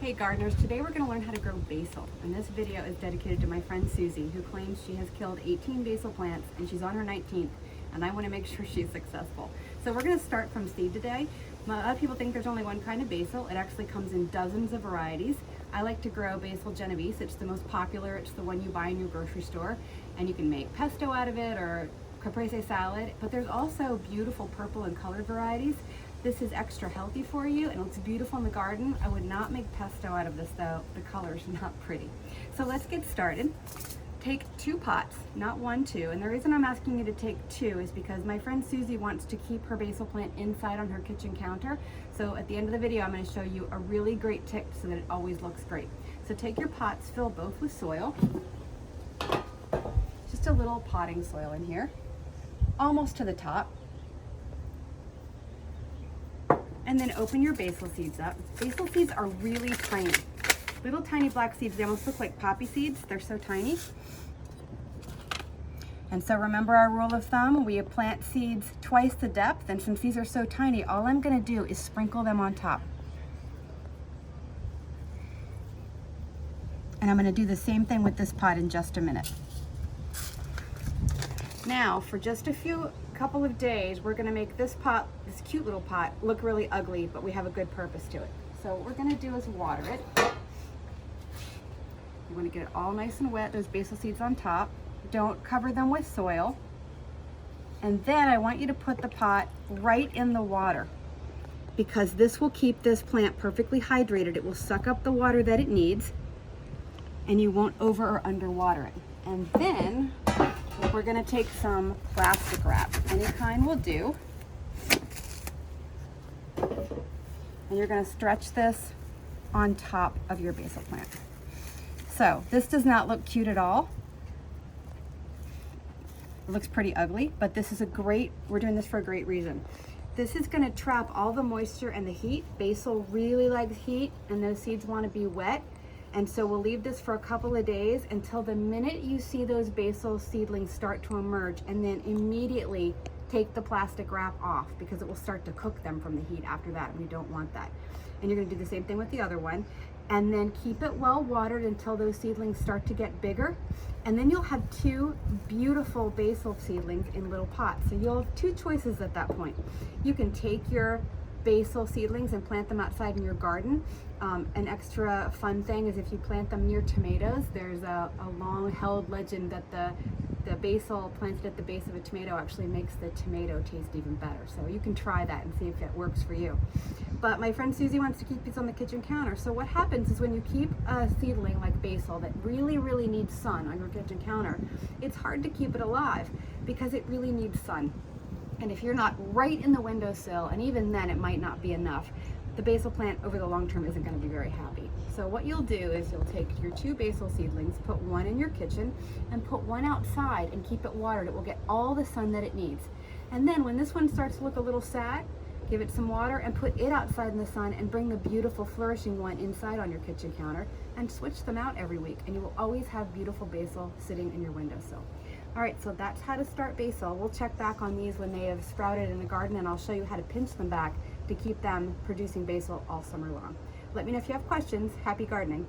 Hey gardeners, today we're going to learn how to grow basil, and this video is dedicated to my friend Susie, who claims she has killed 18 basil plants and she's on her 19th, and I want to make sure she's successful. So we're going to start from seed today. A lot of people think there's only one kind of basil. It actually comes in dozens of varieties. I like to grow Basil Genovese. It's the most popular. It's the one you buy in your grocery store, and you can make pesto out of it or caprese salad, but there's also beautiful purple and colored varieties. This is extra healthy for you and it looks beautiful in the garden. I would not make pesto out of this though. The color's not pretty. So let's get started. Take 2 pots, not 1, 2. And the reason I'm asking you to take 2 is because my friend Susie wants to keep her basil plant inside on her kitchen counter. So at the end of the video, I'm going to show you a really great tip so that it always looks great. So take your pots, fill both with soil. Just a little potting soil in here, almost to the top. And then open your basil seeds up. Basil seeds are really tiny. Little tiny black seeds, they almost look like poppy seeds. They're so tiny. And so remember our rule of thumb, we plant seeds twice the depth, and since these are so tiny, all I'm gonna do is sprinkle them on top. And I'm gonna do the same thing with this pot in just a minute. Now, for just a couple of days, we're gonna make this pot, this cute little pot, look really ugly, but we have a good purpose to it. So what we're gonna do is water it. You wanna get it all nice and wet, those basil seeds on top. Don't cover them with soil. And then I want you to put the pot right in the water, because this will keep this plant perfectly hydrated. It will suck up the water that it needs, and you won't over or underwater it. And then we're going to take some plastic wrap, any kind will do, and you're going to stretch this on top of your basil plant. So this does not look cute at all. It looks pretty ugly, but this is we're doing this for a great reason. This is going to trap all the moisture and the heat. Basil really likes heat, and those seeds want to be wet. And so we'll leave this for a couple of days until the minute you see those basil seedlings start to emerge, and then immediately take the plastic wrap off, because it will start to cook them from the heat after that, and we don't want that. And you're going to do the same thing with the other one, and then keep it well watered until those seedlings start to get bigger, and then you'll have 2 beautiful basil seedlings in little pots. So you'll have 2 choices at that point. You can take your basil seedlings and plant them outside in your garden. An extra fun thing is if you plant them near tomatoes, there's a long held legend that the basil planted at the base of a tomato actually makes the tomato taste even better. So you can try that and see if it works for you. But my friend Susie wants to keep these on the kitchen counter. So what happens is when you keep a seedling like basil that really, really needs sun on your kitchen counter, it's hard to keep it alive because it really needs sun. And if you're not right in the windowsill, and even then it might not be enough, the basil plant over the long term isn't going to be very happy. So what you'll do is you'll take your 2 basil seedlings, put 1 in your kitchen, and put 1 outside and keep it watered. It will get all the sun that it needs. And then when this one starts to look a little sad, give it some water and put it outside in the sun, and bring the beautiful flourishing one inside on your kitchen counter, and switch them out every week, and you will always have beautiful basil sitting in your windowsill. All right, so that's how to start basil. We'll check back on these when they have sprouted in the garden, and I'll show you how to pinch them back to keep them producing basil all summer long. Let me know if you have questions. Happy gardening.